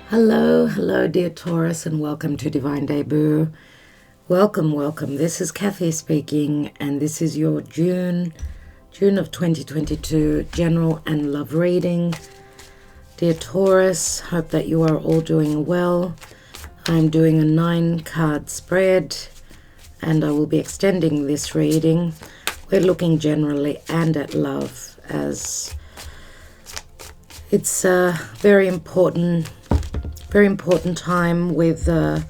Hello, dear Taurus, and welcome to Divine Debut. Welcome. This is Kathy speaking, and this is your June of 2022 general and love reading. Dear Taurus, hope that you are all doing well. I'm doing a 9-card spread, and I will be extending this reading. We're looking generally and at love, as it's a very important time with the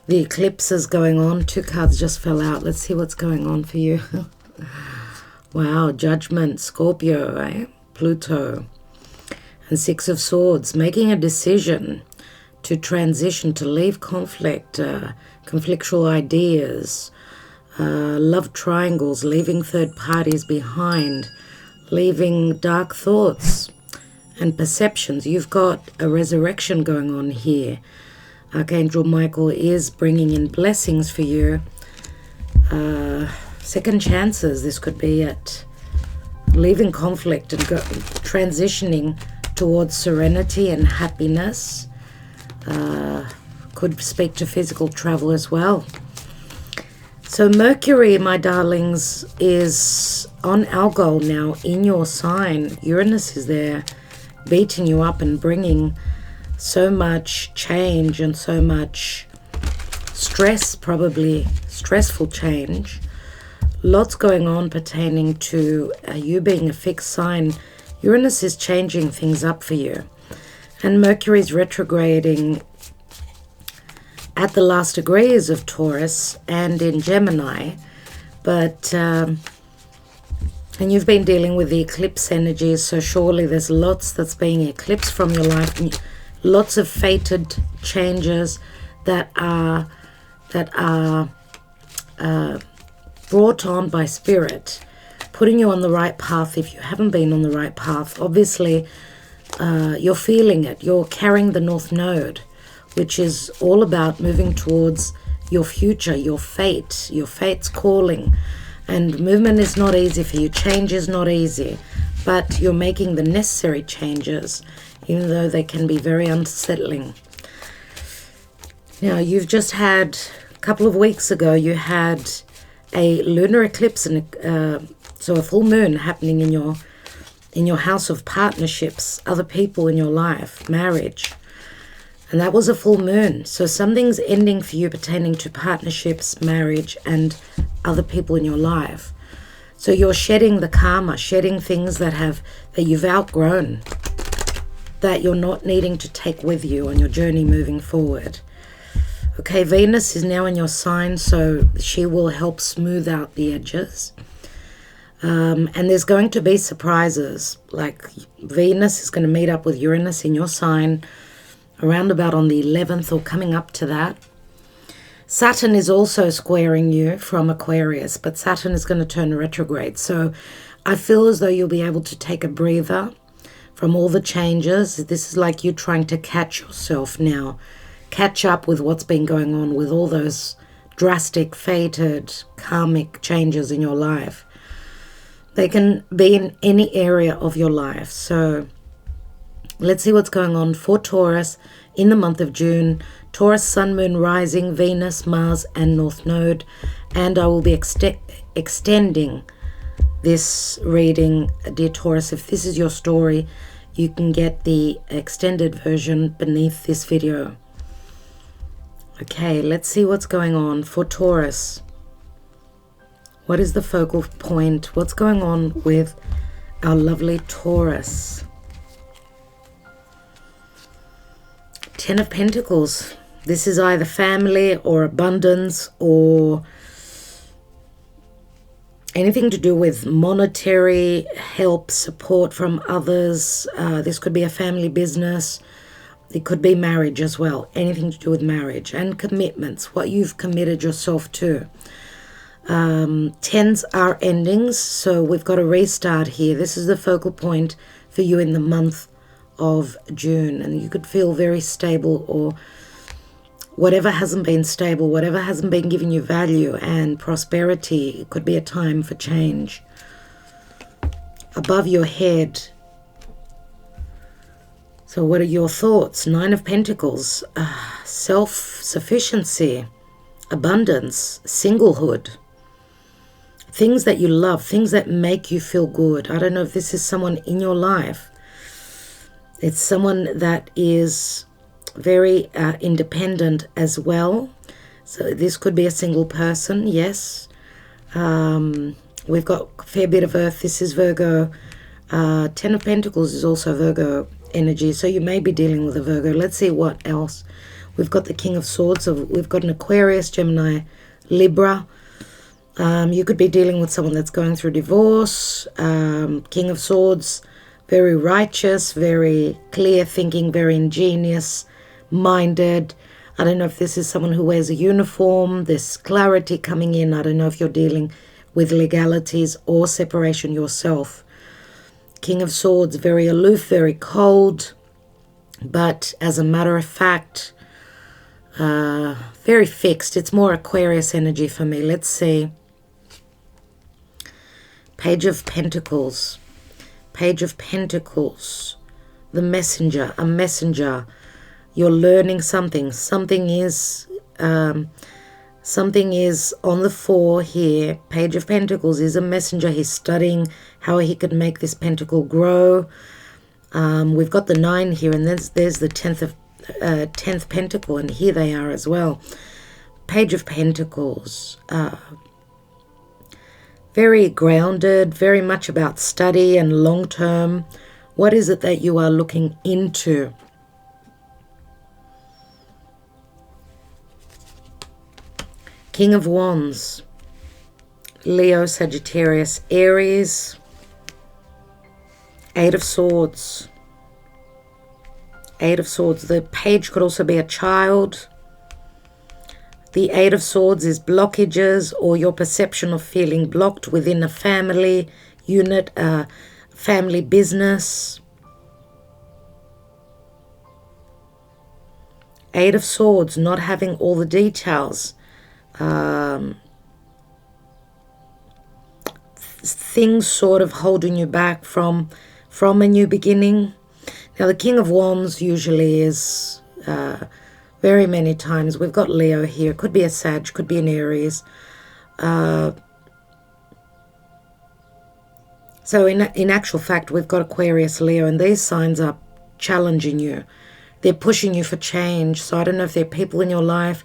eclipses going on. 2 cards just fell out. Let's see what's going on for you. Wow, Judgment, Scorpio, Pluto, and 6 of Swords, making a decision to transition, to leave conflict, conflictual ideas, love triangles, leaving third parties behind, leaving dark thoughts and perceptions. You've got a resurrection going on here. Archangel Michael is bringing in blessings for you. Second chances. This could be at leaving conflict and transitioning towards serenity and happiness. Could speak to physical travel as well. So Mercury, my darlings, is on Algol now in your sign. Uranus is there, beating you up and bringing so much change and so much stress, probably stressful change. Lots going on pertaining to you being a fixed sign. Uranus is changing things up for you. And Mercury is retrograding at the last degrees of Taurus and in Gemini. But and you've been dealing with the eclipse energies, so surely there's lots that's being eclipsed from your life. Lots of fated changes that are brought on by Spirit, putting you on the right path if you haven't been on the right path. Obviously, you're feeling it. You're carrying the North Node, which is all about moving towards your future, your fate. Your fate's calling. And movement is not easy for you. Change is not easy. But you're making the necessary changes, even though they can be very unsettling. Now, you've just had, a couple of weeks ago, you had a lunar eclipse, and so a full moon happening in your house of partnerships, other people in your life, marriage. And that was a full moon. So something's ending for you pertaining to partnerships, marriage, and other people in your life. So you're shedding the karma, shedding things that you've outgrown, that you're not needing to take with you on your journey moving forward. Okay, Venus is now in your sign, so she will help smooth out the edges. And there's going to be surprises. Like Venus is going to meet up with Uranus in your sign around about on the 11th or coming up to that. Saturn is also squaring you from Aquarius, but Saturn is going to turn retrograde. So I feel as though you'll be able to take a breather from all the changes. This is like you trying to catch yourself now. Catch up with what's been going on with all those drastic, fated, karmic changes in your life. They can be in any area of your life. So let's see what's going on for Taurus in the month of June. Taurus, Sun, Moon, Rising, Venus, Mars, and North Node. And I will be extending this reading, dear Taurus. If this is your story, you can get the extended version beneath this video. Okay, let's see what's going on for Taurus. What is the focal point? What's going on with our lovely Taurus? 10 of Pentacles. This is either family or abundance or anything to do with monetary help, support from others. This could be a family business. It could be marriage as well. Anything to do with marriage and commitments, what you've committed yourself to. 10s are endings, so we've got a restart here. This is the focal point for you in the month of June, and you could feel very stable, or whatever hasn't been stable, whatever hasn't been giving you value and prosperity, it could be a time for change. Above your head, So what are your thoughts? 9 of Pentacles, self-sufficiency, abundance, singlehood, things that you love, things that make you feel good. I don't know if this is someone in your life. It's someone that is very independent as well. So this could be a single person, yes. We've got a fair bit of Earth. This is Virgo. 10 of Pentacles is also Virgo energy. So you may be dealing with a Virgo. Let's see what else. We've got the King of Swords. So we've got an Aquarius, Gemini, Libra. You could be dealing with someone that's going through divorce. King of Swords, very righteous, very clear thinking, very ingenious, minded. I don't know if this is someone who wears a uniform. There's clarity coming in. I don't know if you're dealing with legalities or separation yourself. King of Swords, very aloof, very cold. But as a matter of fact, very fixed. It's more Aquarius energy for me. Let's see. Page of Pentacles. Page of Pentacles. The messenger. A messenger. You're learning something. Something is on the fore here. Page of Pentacles is a messenger. He's studying how he could make this pentacle grow. We've got the 9 here, and there's the 10th pentacle, and here they are as well. Page of Pentacles. Very grounded, very much about study and long term. What is it that you are looking into? King of Wands, Leo, Sagittarius, Aries, 8 of Swords. 8 of Swords. The page could also be a child. The 8 of Swords is blockages or your perception of feeling blocked within a family unit, a family business. 8 of Swords, not having all the details. Things sort of holding you back from a new beginning. Now the King of Wands usually is very many times. We've got Leo here. Could be a Sag, could be an Aries. So in actual fact, we've got Aquarius, Leo, and these signs are challenging you. They're pushing you for change. So I don't know if they're people in your life,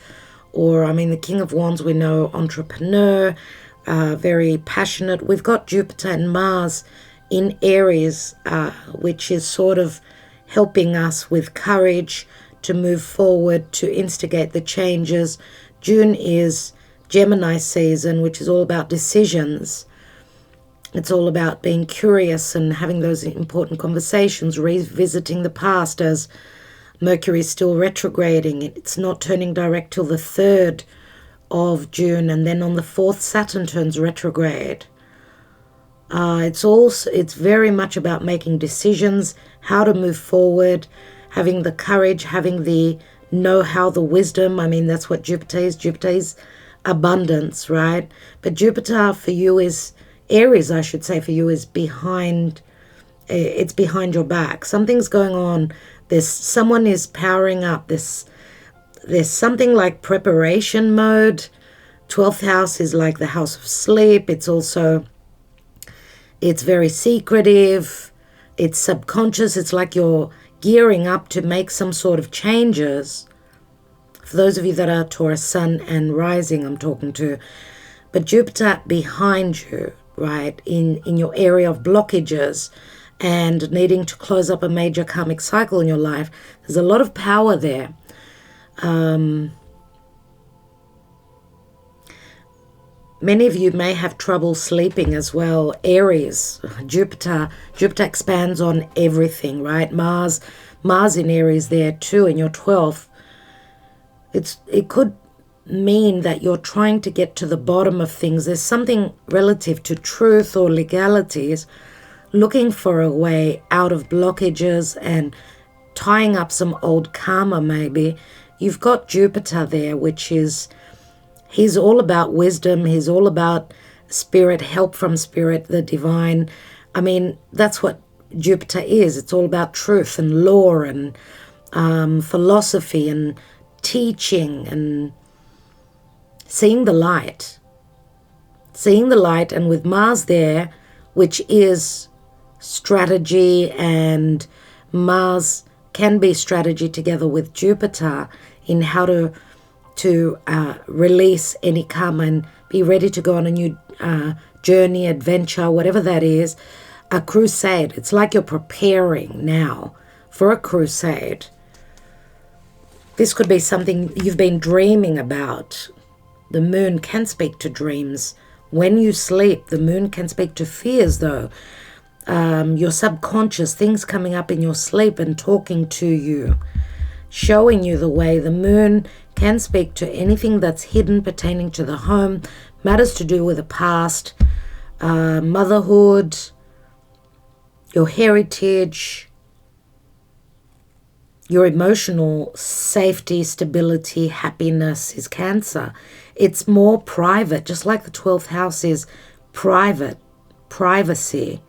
or, I mean, the King of Wands, we know, entrepreneur, very passionate. We've got Jupiter and Mars in Aries, which is sort of helping us with courage to move forward, to instigate the changes. June is Gemini season, which is all about decisions. It's all about being curious and having those important conversations, revisiting the past as Mercury is still retrograding. It's not turning direct till the 3rd of June, and then on the 4th, Saturn turns retrograde. It's very much about making decisions, how to move forward, having the courage, having the know-how, the wisdom. I mean, that's what Jupiter is. Jupiter is abundance, right? But Jupiter for you is, Aries, I should say, for you is behind, it's behind your back. Something's going on. Someone is powering up. There's something like preparation mode. 12th house is like the house of sleep. It's very secretive. It's subconscious. It's like you're gearing up to make some sort of changes. For those of you that are Taurus sun and rising, I'm talking to. But Jupiter behind you, right, in your area of blockages and needing to close up a major karmic cycle in your life. There's a lot of power there. Many of you may have trouble sleeping as well. Aries, Jupiter expands on everything, right? Mars in Aries there too, in your 12th. It could mean that you're trying to get to the bottom of things. There's something relative to truth or legalities, looking for a way out of blockages and tying up some old karma maybe. You've got Jupiter there, which is, he's all about wisdom. He's all about spirit, help from spirit, the divine. I mean, that's what Jupiter is. It's all about truth and law and philosophy and teaching and seeing the light. Seeing the light, and with Mars there, which is strategy, and Mars can be strategy together with Jupiter in how to release any karma and be ready to go on a new journey, adventure, whatever that is. A crusade. It's like you're preparing now for a crusade. This could be something you've been dreaming about. The moon can speak to dreams. When you sleep, the moon can speak to fears, though. Your subconscious, things coming up in your sleep and talking to you, showing you the way. The moon can speak to anything that's hidden pertaining to the home, matters to do with the past, motherhood, your heritage, your emotional safety, stability, happiness is Cancer. It's more private, just like the 12th house is private, privacy.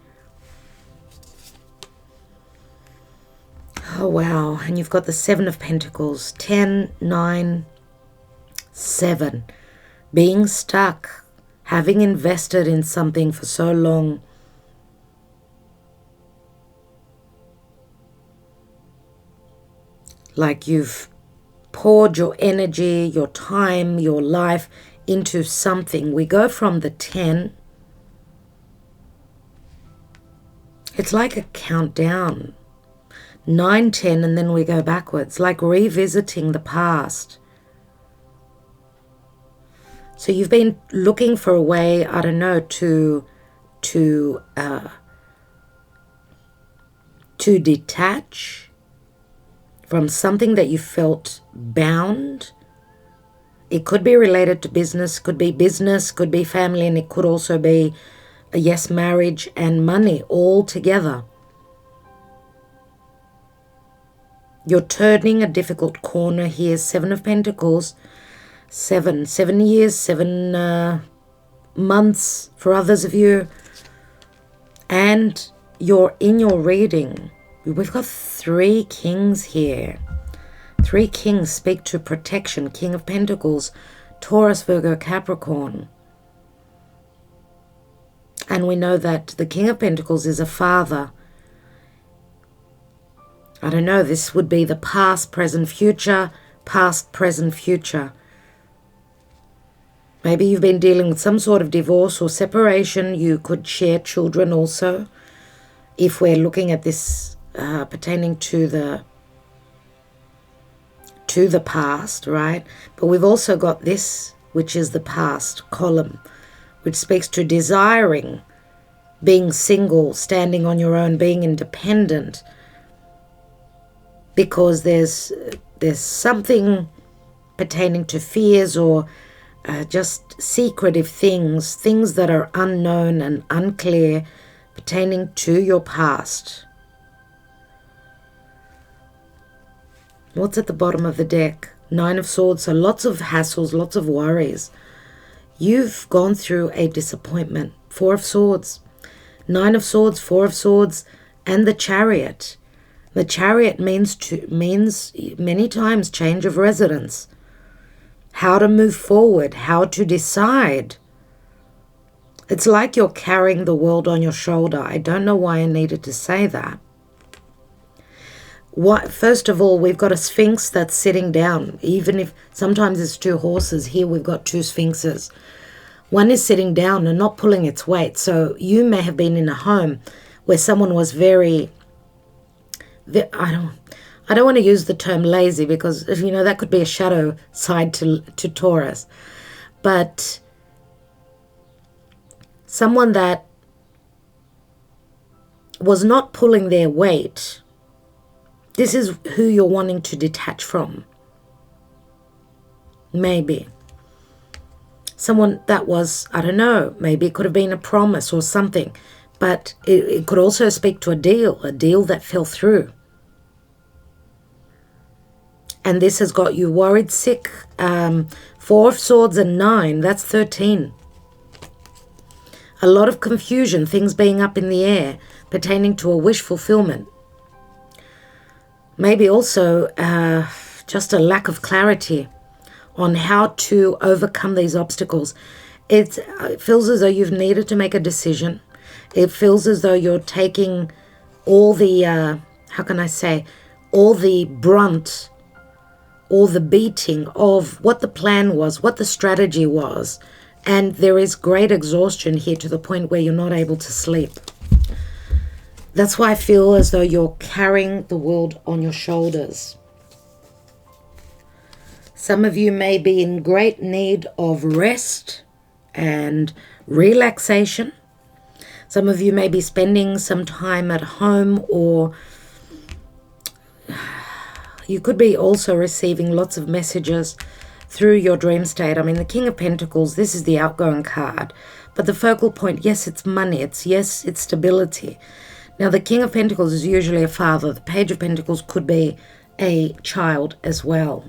Oh, wow. And you've got the 7 of Pentacles, 10, 9, 7. Being stuck, having invested in something for so long. Like you've poured your energy, your time, your life into something. We go from the 10. It's like a countdown. 9, 10, and then we go backwards, like revisiting the past. So you've been looking for a way, I don't know, to detach from something that you felt bound. It could be related to business, could be family, and it could also be, yes, marriage and money all together. You're turning a difficult corner here. 7 of Pentacles, 7 years, 7 months for others of you. And you're in your reading. We've got 3 kings here. 3 kings speak to protection. King of Pentacles, Taurus, Virgo, Capricorn. And we know that the King of Pentacles is a father. I don't know, this would be the past, present, future. Past, present, future. Maybe you've been dealing with some sort of divorce or separation. You could share children also. If we're looking at this pertaining to the past, right? But we've also got this, which is the past column, which speaks to desiring, being single, standing on your own, being independent, because there's something pertaining to fears or just secretive things that are unknown and unclear pertaining to your past. What's at the bottom of the deck? 9 of Swords, so lots of hassles, lots of worries. You've gone through a disappointment. 4 of Swords, 9 of Swords, 4 of Swords, and the Chariot. The Chariot means many times change of residence. How to move forward, how to decide. It's like you're carrying the world on your shoulder. I don't know why I needed to say that. First of all, we've got a Sphinx that's sitting down. Even if sometimes it's 2 horses, here we've got 2 Sphinxes. One is sitting down and not pulling its weight. So you may have been in a home where someone was very, I don't want to use the term lazy, because that could be a shadow side to Taurus. But someone that was not pulling their weight, this is who you're wanting to detach from. Maybe. Someone that was, I don't know, maybe it could have been a promise or something. But it could also speak to a deal that fell through. And this has got you worried, sick. 4 of Swords and 9, that's 13. A lot of confusion, things being up in the air. pertaining to a wish fulfillment. Maybe also just a lack of clarity on how to overcome these obstacles. It feels as though you've needed to make a decision. It feels as though you're taking all the, how can I say, all the brunt, all the beating of what the plan was, what the strategy was. And there is great exhaustion here to the point where you're not able to sleep. That's why I feel as though you're carrying the world on your shoulders. Some of you may be in great need of rest and relaxation. Some of you may be spending some time at home, or you could be also receiving lots of messages through your dream state. I mean, the King of Pentacles, this is the outgoing card. But the focal point, yes, it's money. Yes, it's stability. Now, the King of Pentacles is usually a father. The Page of Pentacles could be a child as well.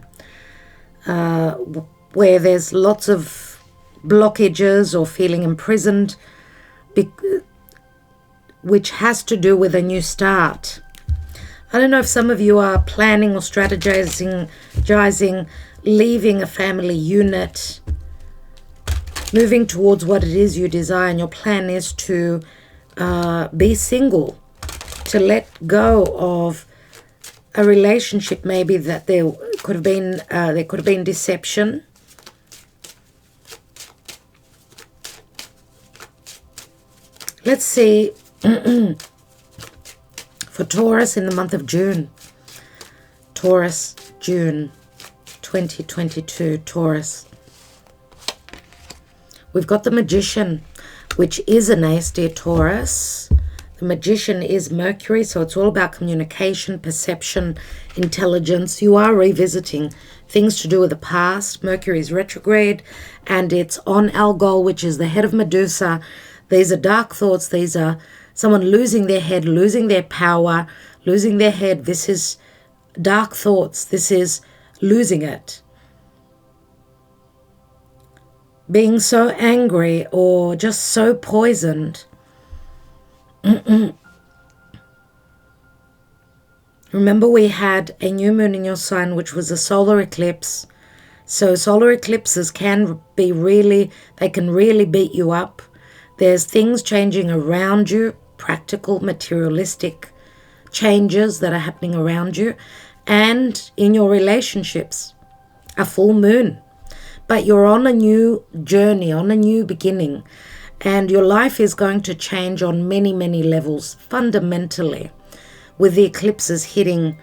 Where there's lots of blockages or feeling imprisoned, which has to do with a new start. I don't know if some of you are planning or strategizing, leaving a family unit, moving towards what it is you desire, and your plan is to be single, to let go of a relationship. Maybe that there could have been deception. Let's see for Taurus in the month of June. Taurus, June 2022, Taurus. We've got the Magician, which is an ace, dear Taurus. The Magician is Mercury, so it's all about communication, perception, intelligence. You are revisiting things to do with the past. Mercury is retrograde, and it's on Algol, which is the head of Medusa. These are dark thoughts. These are someone losing their head, losing their power, losing their head. This is dark thoughts. This is losing it. Being so angry or just so poisoned. Remember, we had a new moon in your sign, which was a solar eclipse. So solar eclipses can really beat you up. There's things changing around you, practical, materialistic changes that are happening around you, and in your relationships, a full moon. But you're on a new journey, on a new beginning, and your life is going to change on many, many levels, fundamentally, with the eclipses hitting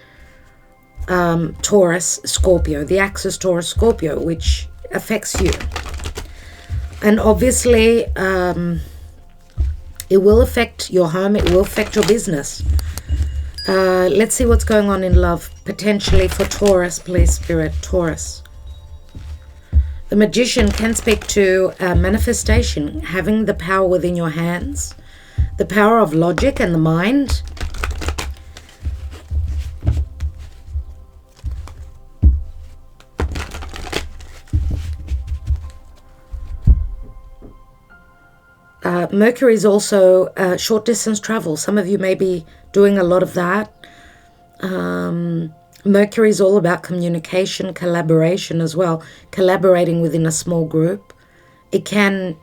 Taurus, Scorpio, the axis Taurus, Scorpio, which affects you. And obviously, it will affect your home, it will affect your business. Let's see what's going on in love, potentially for Taurus, please, Spirit, Taurus. The Magician can speak to manifestation, having the power within your hands, the power of logic and the mind. Mercury is also short distance travel. Some of you may be doing a lot of that. Mercury is all about communication, collaboration as well, collaborating within a small group. It can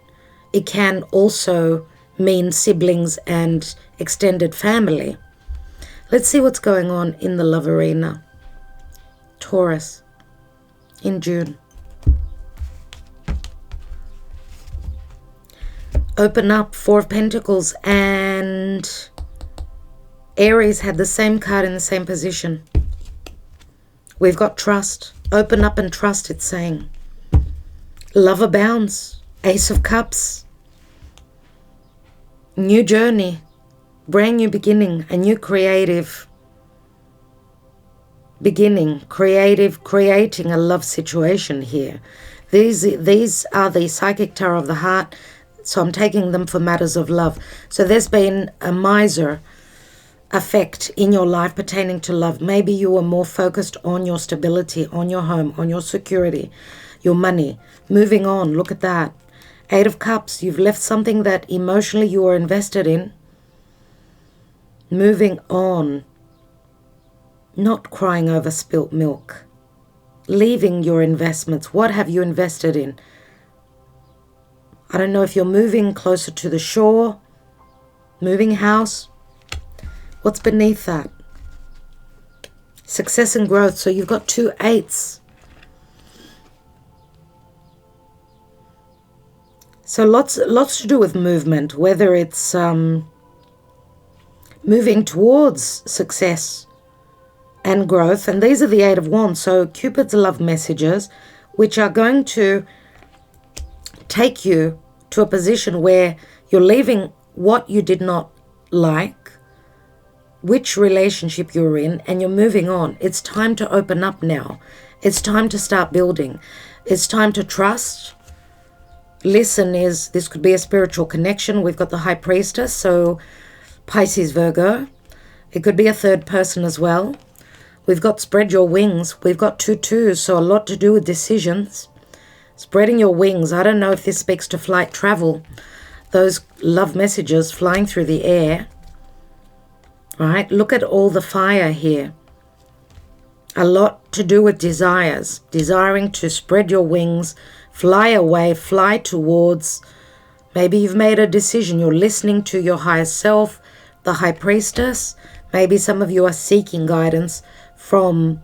also mean siblings and extended family. Let's see what's going on in the love arena. Taurus in June. Open up, Four of Pentacles, and Aries had the same card in the same position. We've got trust. Open up and trust, it's saying. Love abounds. Ace of Cups. New journey. Brand new beginning. A new creative beginning. Creating a love situation here. These are the psychic tarot of the heart. So I'm taking them for matters of love. So there's been a miser effect in your life pertaining to love. Maybe you were more focused on your stability, on your home, on your security, your money. Moving on, look at that. Eight of Cups, you've left something that emotionally you were invested in. moving on, not crying over spilt milk, leaving your investments. What have you invested in? I don't know if you're moving closer to the shore, moving house. What's beneath that? Success and growth. So you've got 2 8s. So lots to do with movement, whether it's moving towards success and growth. And these are the 8 of Wands. So Cupid's love messages, which are going to take you to a position where you're leaving what you did not like, which relationship you're in, and you're moving on. It's time to open up now. It's time to start building. It's time to trust. Listen, this could be a spiritual connection. We've got the High Priestess, so Pisces, Virgo. It could be a third person as well. We've got spread your wings. We've got 2 2s, so a lot to do with decisions. Spreading your wings. I don't know if this speaks to flight travel. Those love messages flying through the air. Right? Look at all the fire here. A lot to do with desires. Desiring to spread your wings, fly away, fly towards. Maybe you've made a decision. You're listening to your higher self, the High Priestess. Maybe some of you are seeking guidance from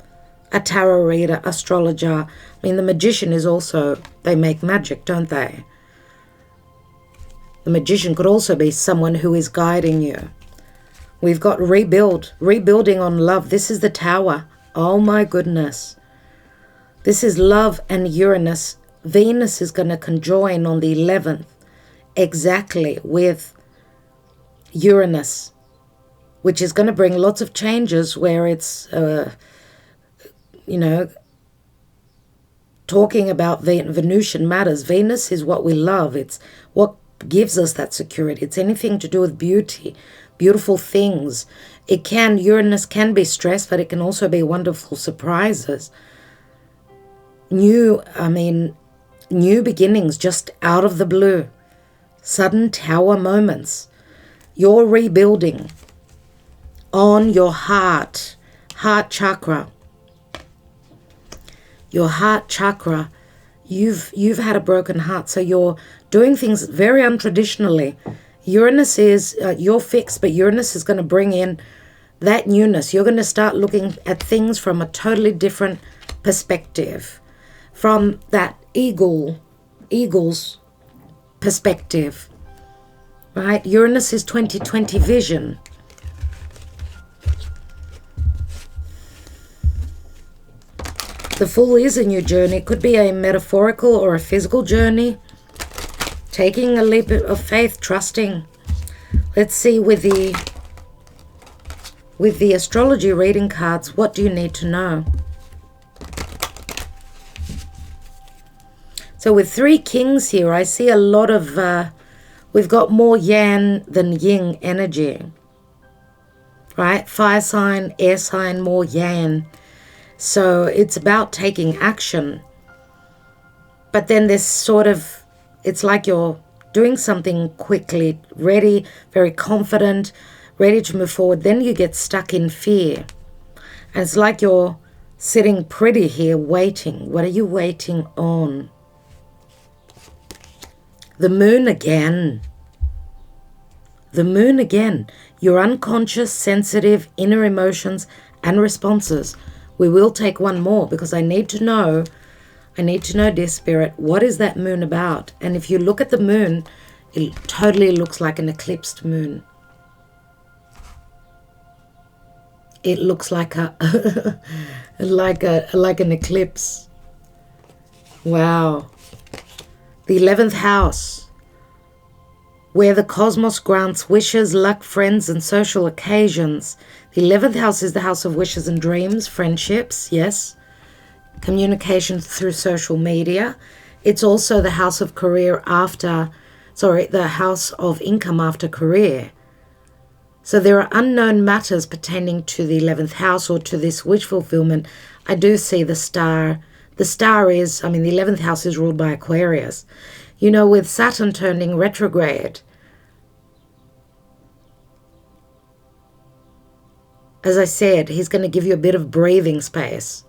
a tarot reader, astrologer. I mean, the magician is also, they make magic, don't they? The magician could also be someone who is guiding you. We've got rebuilding on love. This is the Tower. Oh my goodness. This is love and Uranus. Venus is going to conjoin on the 11th exactly with Uranus, which is going to bring lots of changes where it's, talking about Venusian matters. Venus is what we love. It's what gives us that security. It's anything to do with beauty, beautiful things. Uranus can be stress, but it can also be wonderful surprises. New beginnings just out of the blue. Sudden Tower moments. You're rebuilding on your heart chakra. Your heart chakra. You've had a broken heart, so you're doing things very untraditionally. Uranus is, you're fixed, but Uranus is going to bring in that newness. You're going to start looking at things from a totally different perspective, from that eagle's perspective, right? Uranus is 2020 vision. The Fool is a new journey. It could be a metaphorical or a physical journey. Taking a leap of faith, trusting. Let's see with the astrology reading cards, what do you need to know? So with 3 kings here, I see a lot of, we've got more yang than yin energy. Right? Fire sign, air sign, more yang. So it's about taking action. But then there's sort of, it's like you're doing something quickly, ready, very confident, ready to move forward. Then you get stuck in fear. And it's like you're sitting pretty here waiting. What are you waiting on? The moon again. The moon again. Your unconscious, sensitive, inner emotions and responses. We will take one more because I need to know, dear Spirit, what is that moon about? And if you look at the moon, it totally looks like an eclipsed moon. It looks like like an eclipse. Wow. The 11th house, where the cosmos grants wishes, luck, friends, and social occasions. The 11th house is the house of wishes and dreams, friendships, yes. Communication through social media. It's also the house of career the house of income after career. So there are unknown matters pertaining to the 11th house or to this wish fulfillment. I do see the star. The star is, the 11th house is ruled by Aquarius. You know, with Saturn turning retrograde, as I said, he's going to give you a bit of breathing space.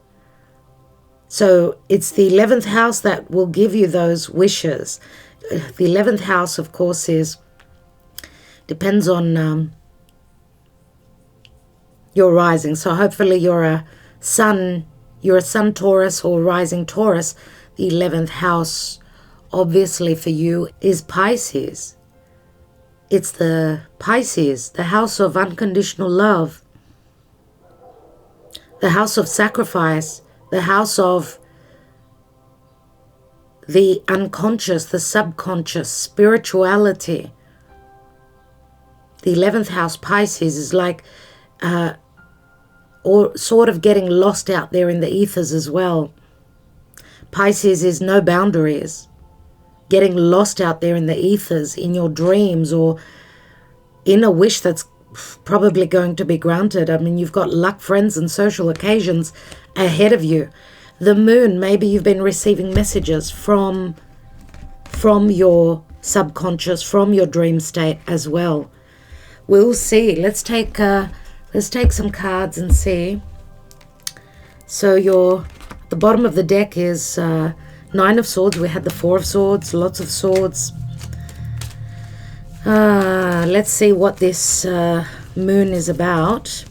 So it's the 11th house that will give you those wishes. The 11th house, of course, depends on your rising. So hopefully you're a sun Taurus or rising Taurus. The 11th house, obviously for you, is Pisces. It's the Pisces, the house of unconditional love, the house of sacrifice, the house of the unconscious, the subconscious, spirituality. The 11th house, Pisces, is like or sort of getting lost out there in the ethers as well. Pisces is no boundaries. Getting lost out there in the ethers, in your dreams, or in a wish that's probably going to be granted. I mean, you've got luck, friends, and social occasions ahead of you. The moon, maybe you've been receiving messages from your subconscious, from your dream state as well. We'll see. Let's take some cards and see. So the bottom of the deck is 9 of Swords. We had the 4 of Swords, lots of swords. Let's see what this moon is about.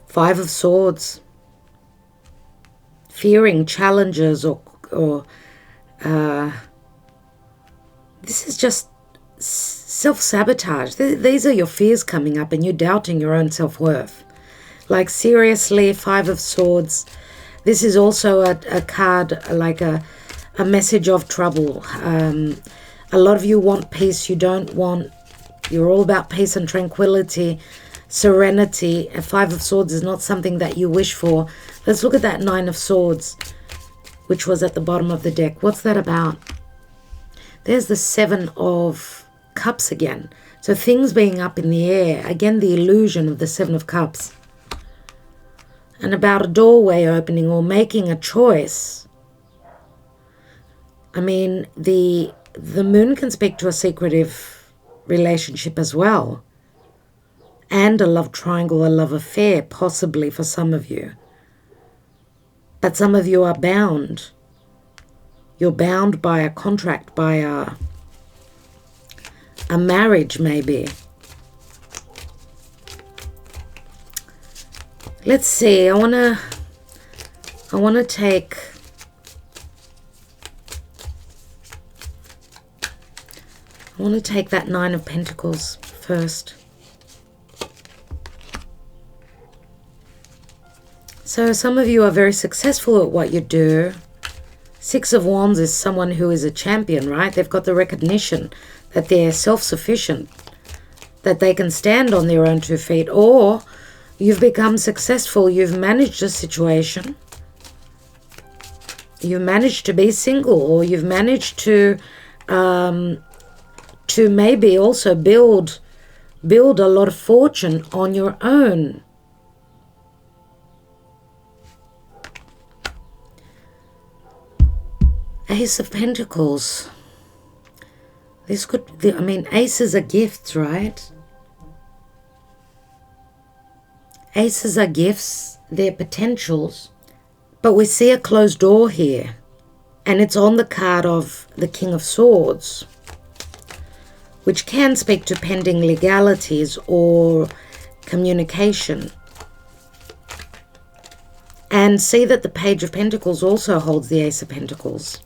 Five of Swords. Fearing challenges or this is just self-sabotage. These are your fears coming up and you're doubting your own self-worth. Like seriously, 5 of Swords. This is also a card, like a message of trouble. A lot of you want peace. You're all about peace and tranquility, serenity. A 5 of Swords is not something that you wish for. Let's look at that 9 of Swords, which was at the bottom of the deck. What's that about? There's the 7 of Cups again. So things being up in the air. Again, the illusion of the 7 of Cups. And about a doorway opening or making a choice. I mean, the moon can speak to a secretive relationship as well. And a love triangle, a love affair, possibly for some of you. But some of you are bound. You're bound by a contract, by a marriage maybe. Let's see. I wanna take that 9 of Pentacles first. So some of you are very successful at what you do. 6 of Wands is someone who is a champion, right? They've got the recognition that they're self-sufficient, that they can stand on their own 2 feet, or you've become successful. You've managed a situation. You managed to be single, or you've managed to maybe also build a lot of fortune on your own. Ace of Pentacles. This could, I mean, aces are gifts, right? Aces are gifts, they're potentials. But we see a closed door here. And it's on the card of the King of Swords, which can speak to pending legalities or communication. And see that the Page of Pentacles also holds the Ace of Pentacles.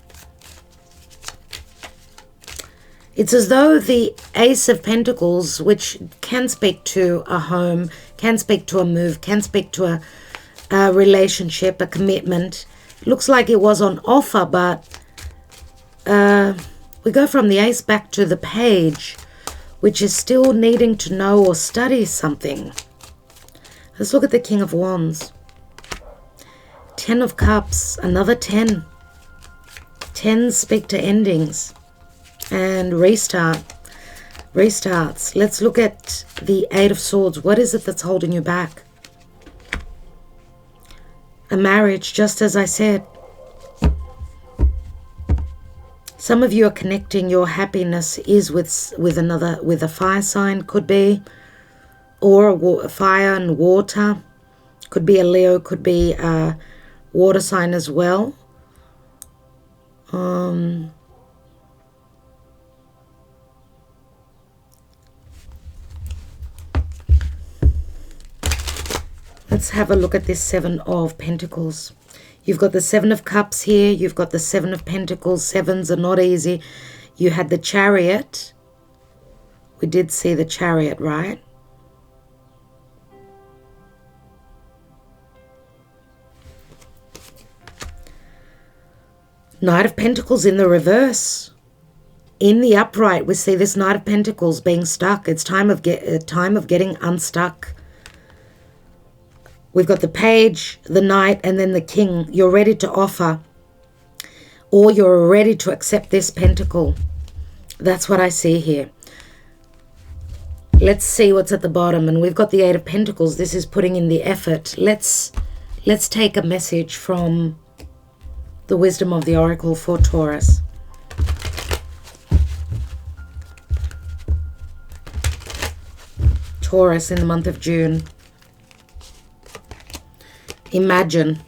It's as though the Ace of Pentacles, which can speak to a home, can speak to a move, can speak to a relationship, a commitment, looks like it was on offer, but we go from the Ace back to the Page, which is still needing to know or study something. Let's look at the King of Wands. 10 of Cups, another 10. 10s speak to endings and restarts. Let's look at the 8 of Swords. What is it that's holding you back? A marriage, just as I said. Some of you are connecting your happiness is with a fire sign, could be, or a fire and water, could be a Leo, could be a water sign as well. Let's have a look at this Seven of Pentacles. You've got the Seven of Cups here. You've got the Seven of Pentacles. Sevens are not easy. You had the Chariot. We did see the Chariot, right? Knight of Pentacles in the reverse. In the upright, we see this Knight of Pentacles being stuck. It's time of getting unstuck. We've got the Page, the Knight, and then the King. You're ready to offer, or you're ready to accept this Pentacle. That's what I see here. Let's see what's at the bottom. And we've got the Eight of Pentacles. This is putting in the effort. Let's take a message from the wisdom of the Oracle for Taurus. Taurus in the month of June. Imagine.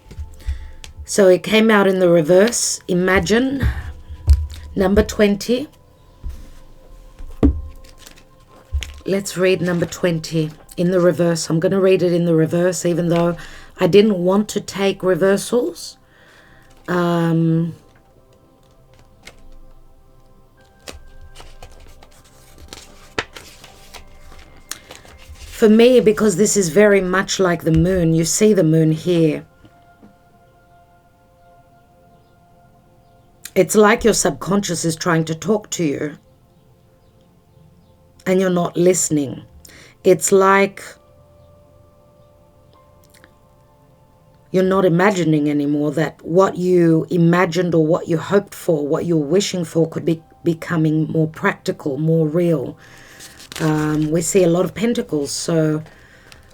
So it came out in the reverse. Imagine. Number 20. Let's read number 20 in the reverse. I'm going to read it in the reverse, even though I didn't want to take reversals. For me, because this is very much like the moon, you see the moon here. It's like your subconscious is trying to talk to you and you're not listening. It's like you're not imagining anymore, that what you imagined or what you hoped for, what you're wishing for could be becoming more practical, more real. We see a lot of pentacles, so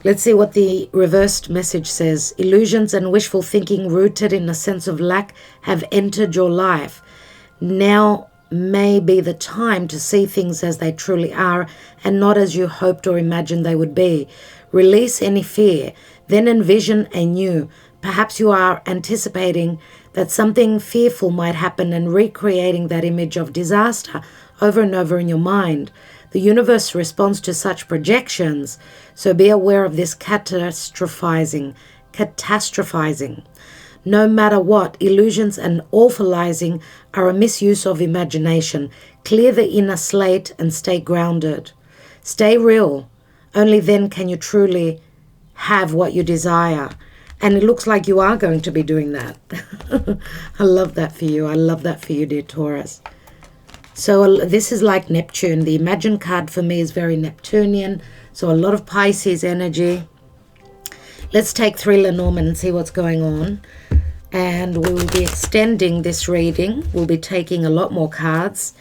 let's see what the reversed message says. Illusions and wishful thinking rooted in a sense of lack have entered your life. Now may be the time to see things as they truly are and not as you hoped or imagined they would be. Release any fear, then envision anew. Perhaps you are anticipating that something fearful might happen and recreating that image of disaster over and over in your mind. The universe responds to such projections, so be aware of this catastrophizing. No matter what, illusions and awfulizing are a misuse of imagination. Clear the inner slate and stay grounded. Stay real. Only then can you truly have what you desire. And it looks like you are going to be doing that. I love that for you. I love that for you, dear Taurus. So this is like Neptune. The Imagine card for me is very Neptunian. So a lot of Pisces energy. Let's take 3 Lenormand and see what's going on. And we will be extending this reading. We'll be taking a lot more cards.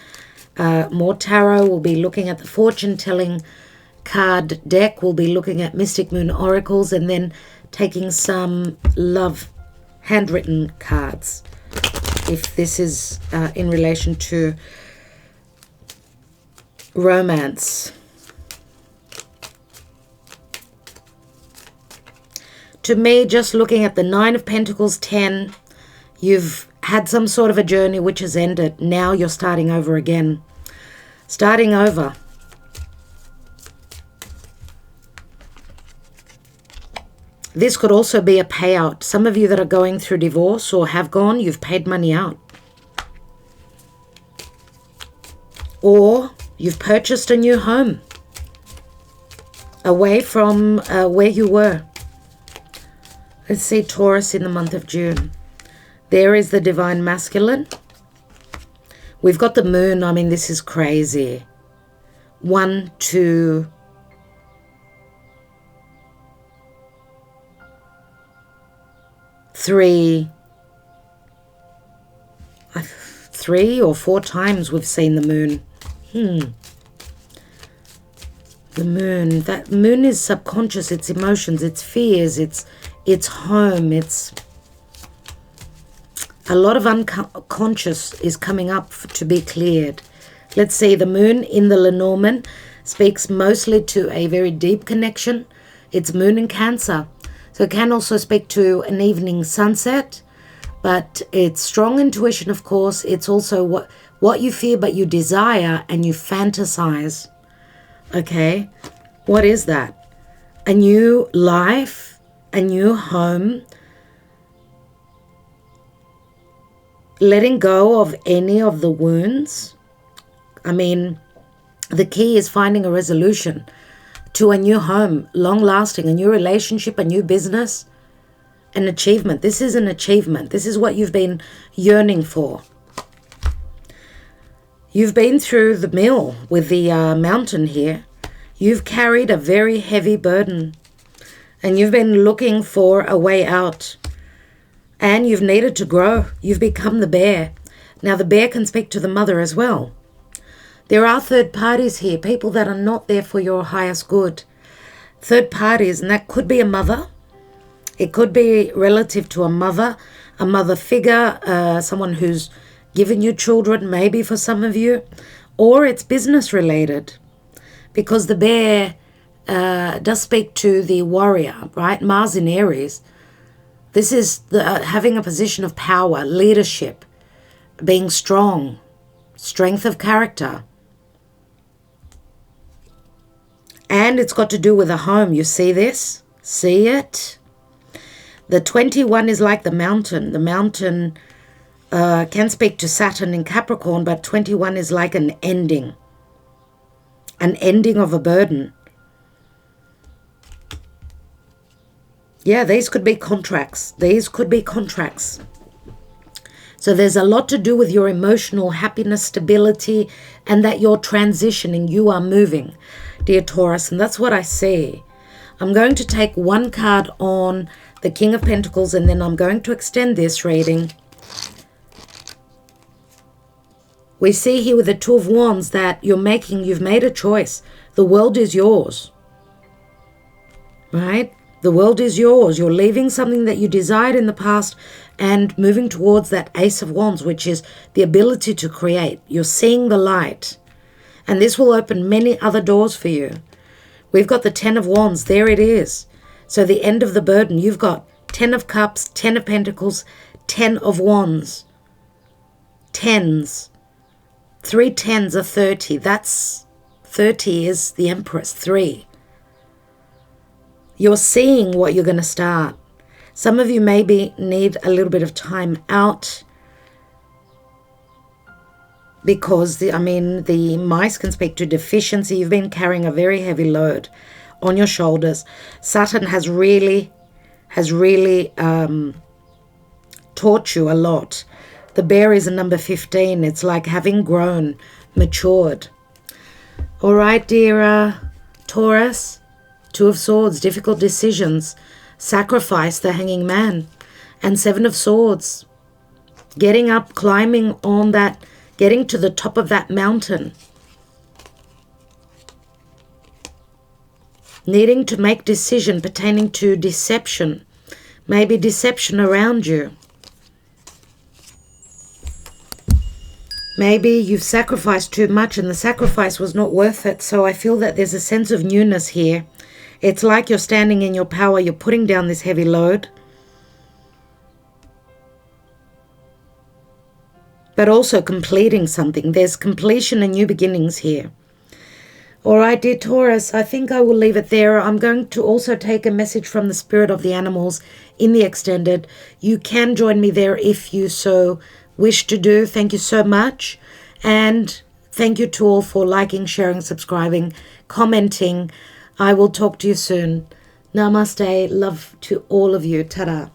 More tarot. We'll be looking at the fortune-telling card deck. We'll be looking at Mystic Moon Oracles and then taking some love handwritten cards. If this is in relation to romance. To me, just looking at the 9 of Pentacles, 10, you've had some sort of a journey which has ended. Now you're starting over again. Starting over. This could also be a payout. Some of you that are going through divorce or have gone, you've paid money out. Or you've purchased a new home away from where you were. Let's see Taurus in the month of June. There is the Divine Masculine. We've got the moon. I mean, this is crazy. 1, 2, 3 or 4 times we've seen the moon. The moon. That moon is subconscious. It's emotions. It's fears. It's home. It's A lot of unconscious is coming up to be cleared. Let's see, the moon in the Lenormand speaks mostly to a very deep connection. It's moon in Cancer. So it can also speak to an evening sunset, but it's strong intuition, of course. It's also what you fear but you desire and you fantasize. Okay, what is that? A new life, a new home, letting go of any of the wounds. I mean, the key is finding a resolution to a new home, long-lasting, a new relationship, a new business, an achievement. This is an achievement. This is what you've been yearning for. You've been through the mill with the mountain here. You've carried a very heavy burden, and you've been looking for a way out. And you've needed to grow. You've become the bear. Now the bear can speak to the mother as well. There are third parties here, people that are not there for your highest good. Third parties, and that could be a mother. It could be relative to a mother figure, someone who's given you children, maybe for some of you. Or it's business related, because the bear does speak to the warrior, right? Mars in Aries. This is having a position of power, leadership, being strong, strength of character. And it's got to do with a home. You see this? See it? The 21 is like the mountain. The mountain can speak to Saturn in Capricorn, but 21 is like an ending of a burden. Yeah, these could be contracts. These could be contracts. So there's a lot to do with your emotional happiness, stability, and that you're transitioning, you are moving, dear Taurus. And that's what I see. I'm going to take one card on the King of Pentacles, and then I'm going to extend this reading. We see here with the Two of Wands that you've made a choice. The world is yours, right? The world is yours. You're leaving something that you desired in the past and moving towards that Ace of Wands, which is the ability to create. You're seeing the light. And this will open many other doors for you. We've got the 10 of Wands. There it is. So the end of the burden. You've got 10 of Cups, 10 of Pentacles, 10 of Wands. Tens. 3 tens are 30. That's 30 is the Empress. 3. You're seeing what you're going to start. Some of you maybe need a little bit of time out because, the mice can speak to deficiency. You've been carrying a very heavy load on your shoulders. Saturn has really taught you a lot. The bear is a number 15. It's like having grown, matured. All right, dear Taurus. 2 of Swords, difficult decisions, sacrifice, the Hanging Man, and 7 of Swords, getting up, climbing on that, getting to the top of that mountain, needing to make decision pertaining to deception, maybe deception around you. Maybe you've sacrificed too much and the sacrifice was not worth it, so I feel that there's a sense of newness here. It's like you're standing in your power. You're putting down this heavy load. But also completing something. There's completion and new beginnings here. All right, dear Taurus, I think I will leave it there. I'm going to also take a message from the spirit of the animals in the extended. You can join me there if you so wish to do. Thank you so much. And thank you to all for liking, sharing, subscribing, commenting. I will talk to you soon. Namaste. Love to all of you. Ta-da.